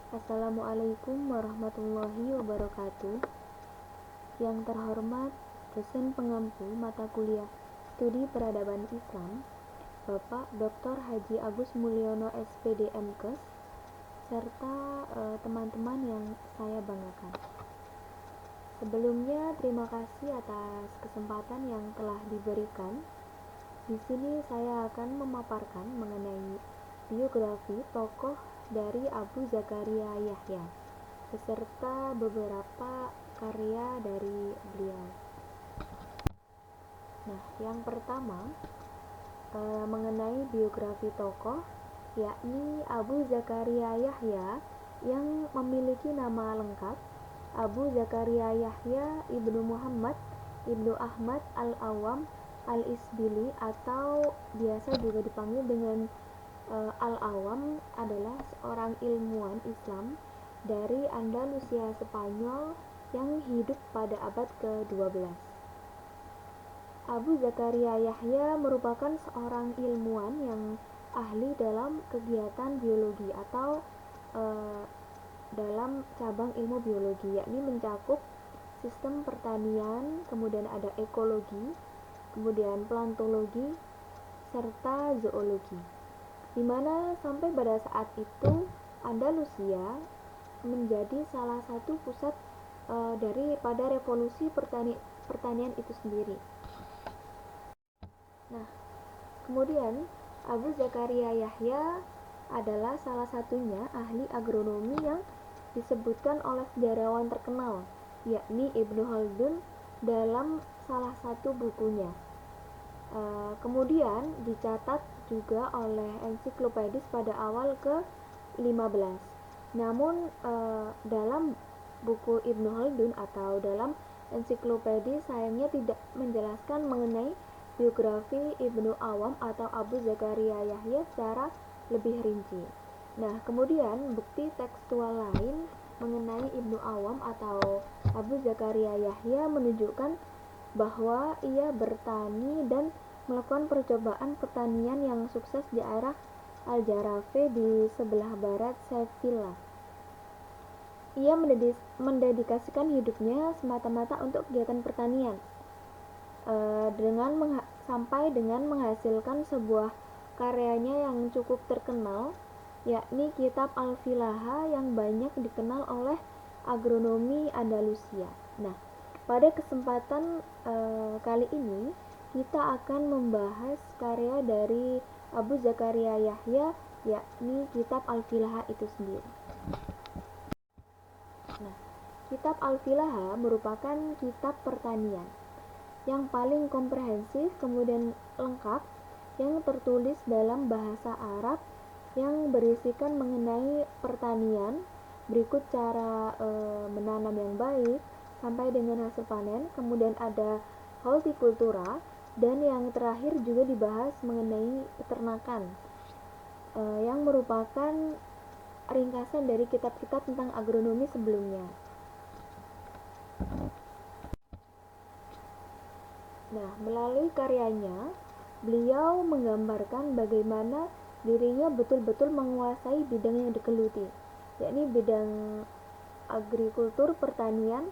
Assalamualaikum warahmatullahi wabarakatuh. Yang terhormat dosen pengampu mata kuliah Studi Peradaban Islam, Bapak Dr. Haji Agus Mulyono SPD MKes, serta teman-teman yang saya banggakan. Sebelumnya terima kasih atas kesempatan yang telah diberikan. Di sini saya akan memaparkan mengenai biografi tokoh dari Abu Zakaria Yahya beserta beberapa karya dari beliau. Nah, yang pertama mengenai biografi tokoh, yakni Abu Zakaria Yahya yang memiliki nama lengkap Abu Zakaria Yahya ibnu Muhammad ibnu Ahmad al-Awam al-Isbili, atau biasa juga dipanggil dengan Al-Awam, adalah seorang ilmuwan Islam dari Andalusia Spanyol yang hidup pada abad ke-12. Abu Zakaria Yahya merupakan seorang ilmuwan yang ahli dalam kegiatan biologi atau dalam cabang ilmu biologi, yakni mencakup sistem pertanian, kemudian ada ekologi, kemudian plantologi, serta zoologi, di mana sampai pada saat itu Andalusia menjadi salah satu pusat daripada revolusi pertanian itu sendiri. Nah, kemudian Abu Zakaria Yahya adalah salah satunya ahli agronomi yang disebutkan oleh sejarawan terkenal, yakni Ibnu Khaldun dalam salah satu bukunya. Kemudian dicatat juga oleh ensiklopedis pada awal ke-15. Namun dalam buku Ibnu Khaldun atau dalam ensiklopedi sayangnya tidak menjelaskan mengenai biografi Ibnu Awam atau Abu Zakaria Yahya secara lebih rinci. Nah, kemudian bukti tekstual lain mengenai Ibnu Awam atau Abu Zakaria Yahya menunjukkan bahwa ia bertani dan melakukan percobaan pertanian yang sukses di daerah Al-Jarafe di sebelah barat Sevilla. Ia mendedikasikan hidupnya semata-mata untuk kegiatan pertanian, sampai dengan menghasilkan sebuah karyanya yang cukup terkenal, yakni Kitab Al-Filaha yang banyak dikenal oleh agronomi Andalusia. Nah, pada kesempatan kali ini kita akan membahas karya dari Abu Zakaria Yahya, yakni Kitab Al-Filaha itu sendiri. Nah, Kitab Al-Filaha merupakan kitab pertanian yang paling komprehensif kemudian lengkap yang tertulis dalam bahasa Arab yang berisikan mengenai pertanian, berikut cara menanam yang baik sampai dengan hasil panen, kemudian ada hortikultura, dan yang terakhir juga dibahas mengenai peternakan, yang merupakan ringkasan dari kitab-kitab tentang agronomi sebelumnya. Nah, melalui karyanya, beliau menggambarkan bagaimana dirinya betul-betul menguasai bidang yang digeluti, yakni bidang agrikultur pertanian,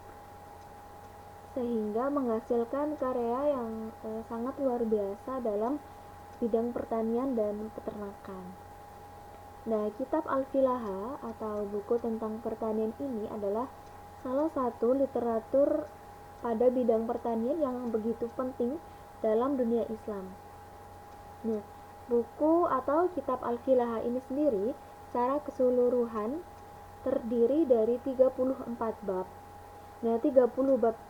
sehingga menghasilkan karya yang sangat luar biasa dalam bidang pertanian dan peternakan. Nah, Kitab Al-Filaha atau buku tentang pertanian ini adalah salah satu literatur pada bidang pertanian yang begitu penting dalam dunia Islam. Nah, buku atau Kitab Al-Filaha ini sendiri secara keseluruhan terdiri dari 34 bab. Nah, 30 bab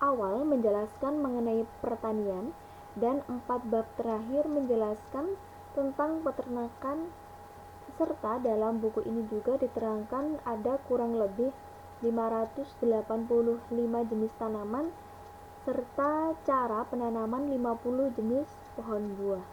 awal menjelaskan mengenai pertanian dan 4 bab terakhir menjelaskan tentang peternakan, serta dalam buku ini juga diterangkan ada kurang lebih 585 jenis tanaman serta cara penanaman 50 jenis pohon buah.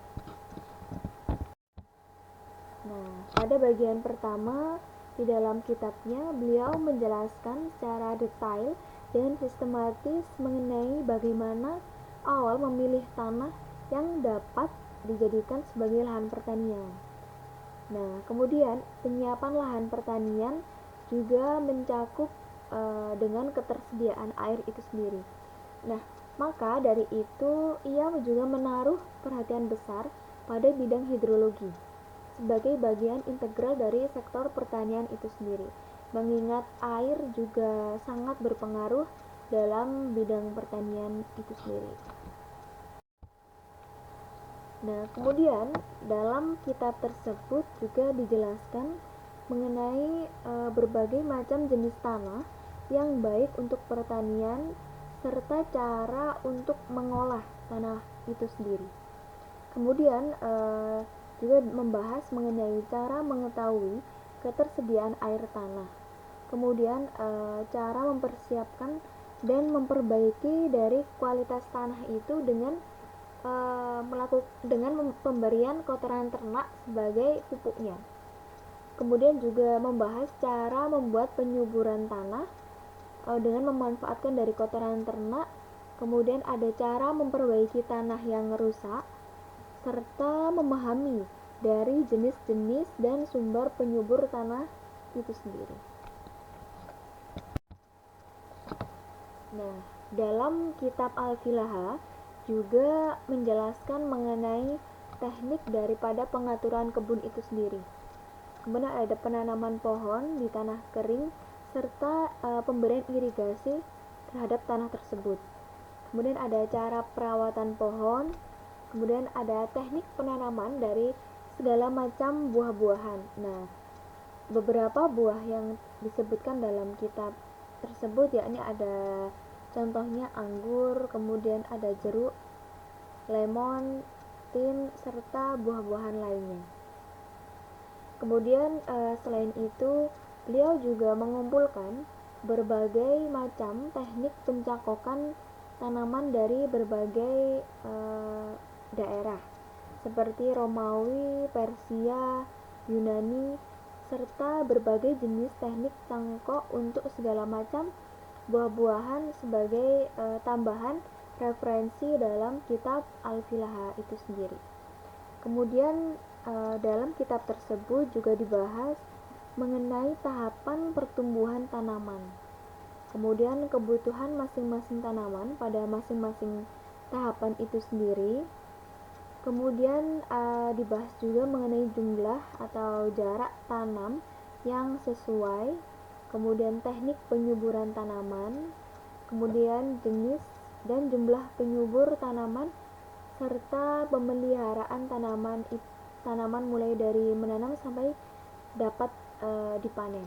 Nah, pada bagian pertama di dalam kitabnya beliau menjelaskan secara detail dan sistematis mengenai bagaimana awal memilih tanah yang dapat dijadikan sebagai lahan pertanian. Nah, kemudian penyiapan lahan pertanian juga mencakup dengan ketersediaan air itu sendiri. Nah, maka dari itu ia juga menaruh perhatian besar pada bidang hidrologi sebagai bagian integral dari sektor pertanian itu sendiri. Mengingat air juga sangat berpengaruh dalam bidang pertanian itu sendiri. Nah, kemudian dalam kitab tersebut juga dijelaskan mengenai berbagai macam jenis tanah yang baik untuk pertanian serta cara untuk mengolah tanah itu sendiri. Kemudian juga membahas mengenai cara mengetahui ketersediaan air tanah. Kemudian cara mempersiapkan dan memperbaiki dari kualitas tanah itu dengan dengan pemberian kotoran ternak sebagai pupuknya. Kemudian juga membahas cara membuat penyuburan tanah dengan memanfaatkan dari kotoran ternak. Kemudian ada cara memperbaiki tanah yang rusak serta memahami dari jenis-jenis dan sumber penyubur tanah itu sendiri. Nah, dalam kitab Al-Filaha juga menjelaskan mengenai teknik daripada pengaturan kebun itu sendiri. Kemudian ada penanaman pohon di tanah kering serta pemberian irigasi terhadap tanah tersebut. Kemudian ada cara perawatan pohon, kemudian ada teknik penanaman dari segala macam buah-buahan. Nah, beberapa buah yang disebutkan dalam kitab tersebut yakni ada contohnya anggur, kemudian ada jeruk, lemon, tin, serta buah-buahan lainnya. Kemudian selain itu beliau juga mengumpulkan berbagai macam teknik pencakokan tanaman dari berbagai daerah seperti Romawi, Persia, Yunani, serta berbagai jenis teknik cangkok untuk segala macam buah-buahan sebagai tambahan referensi dalam kitab Al-Filaha itu sendiri. Kemudian dalam kitab tersebut juga dibahas mengenai tahapan pertumbuhan tanaman. Kemudian kebutuhan masing-masing tanaman pada masing-masing tahapan itu sendiri. Kemudian dibahas juga mengenai jumlah atau jarak tanam yang sesuai. Kemudian teknik penyuburan tanaman, kemudian jenis dan jumlah penyubur tanaman serta pemeliharaan tanaman mulai dari menanam sampai dapat dipanen.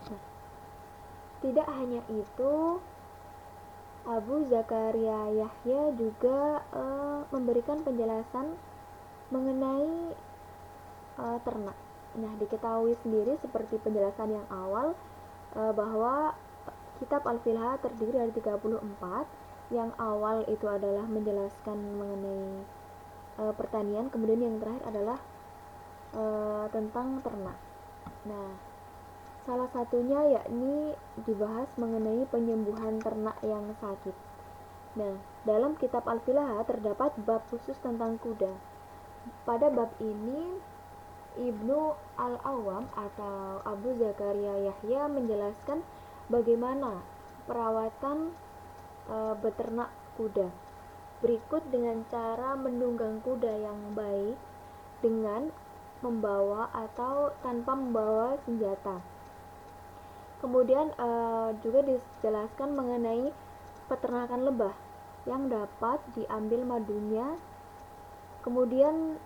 Nah, tidak hanya itu, Abu Zakaria Yahya juga memberikan penjelasan mengenai ternak. Nah, diketahui sendiri seperti penjelasan yang awal bahwa kitab Al-Filaha terdiri dari 34. Yang awal itu adalah menjelaskan mengenai pertanian, kemudian yang terakhir adalah tentang ternak. Nah, salah satunya yakni dibahas mengenai penyembuhan ternak yang sakit. Nah, dalam kitab Al-Filaha terdapat bab khusus tentang kuda. Pada bab ini Ibnu Al-Awwam atau Abu Zakaria Yahya menjelaskan bagaimana perawatan beternak kuda. Berikut dengan cara menunggang kuda yang baik dengan membawa atau tanpa membawa senjata. Kemudian juga dijelaskan mengenai peternakan lebah yang dapat diambil madunya. Kemudian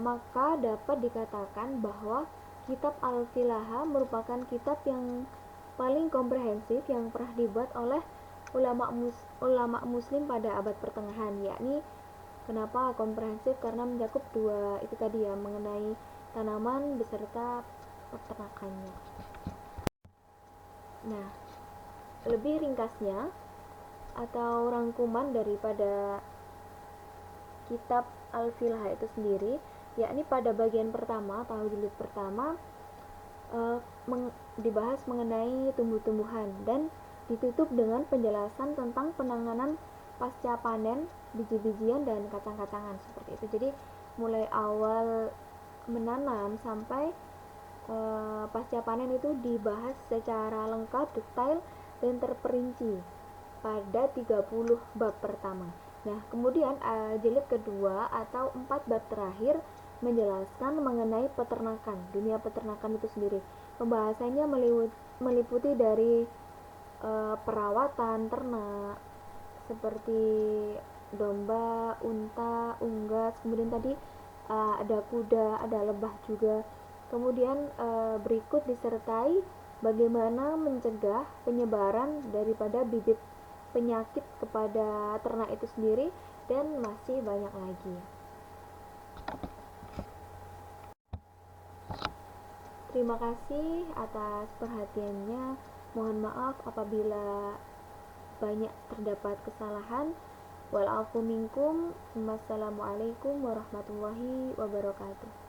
maka dapat dikatakan bahwa kitab Al-Filaha merupakan kitab yang paling komprehensif yang pernah dibuat oleh ulama muslim pada abad pertengahan. Yakni kenapa komprehensif? Karena mencakup dua itu tadi ya, mengenai tanaman beserta peternakannya. Nah, lebih ringkasnya atau rangkuman daripada kitab Al-Filaha itu sendiri, yakni pada bagian pertama atau jilid pertama dibahas mengenai tumbuh-tumbuhan dan ditutup dengan penjelasan tentang penanganan pasca panen biji-bijian dan kacang-kacangan seperti itu. Jadi mulai awal menanam sampai pasca panen itu dibahas secara lengkap, detail, dan terperinci pada 30 bab pertama. Nah, kemudian jilid kedua atau 4 bab terakhir menjelaskan mengenai peternakan, dunia peternakan itu sendiri. Pembahasannya meliputi dari perawatan ternak seperti domba, unta, unggas, kemudian tadi ada kuda, ada lebah juga. Kemudian berikut disertai bagaimana mencegah penyebaran daripada bibit penyakit kepada ternak itu sendiri, dan masih banyak lagi. Terima kasih atas perhatiannya. Mohon maaf apabila banyak terdapat kesalahan. Wal afu minkum. Wassalamualaikum warahmatullahi wabarakatuh.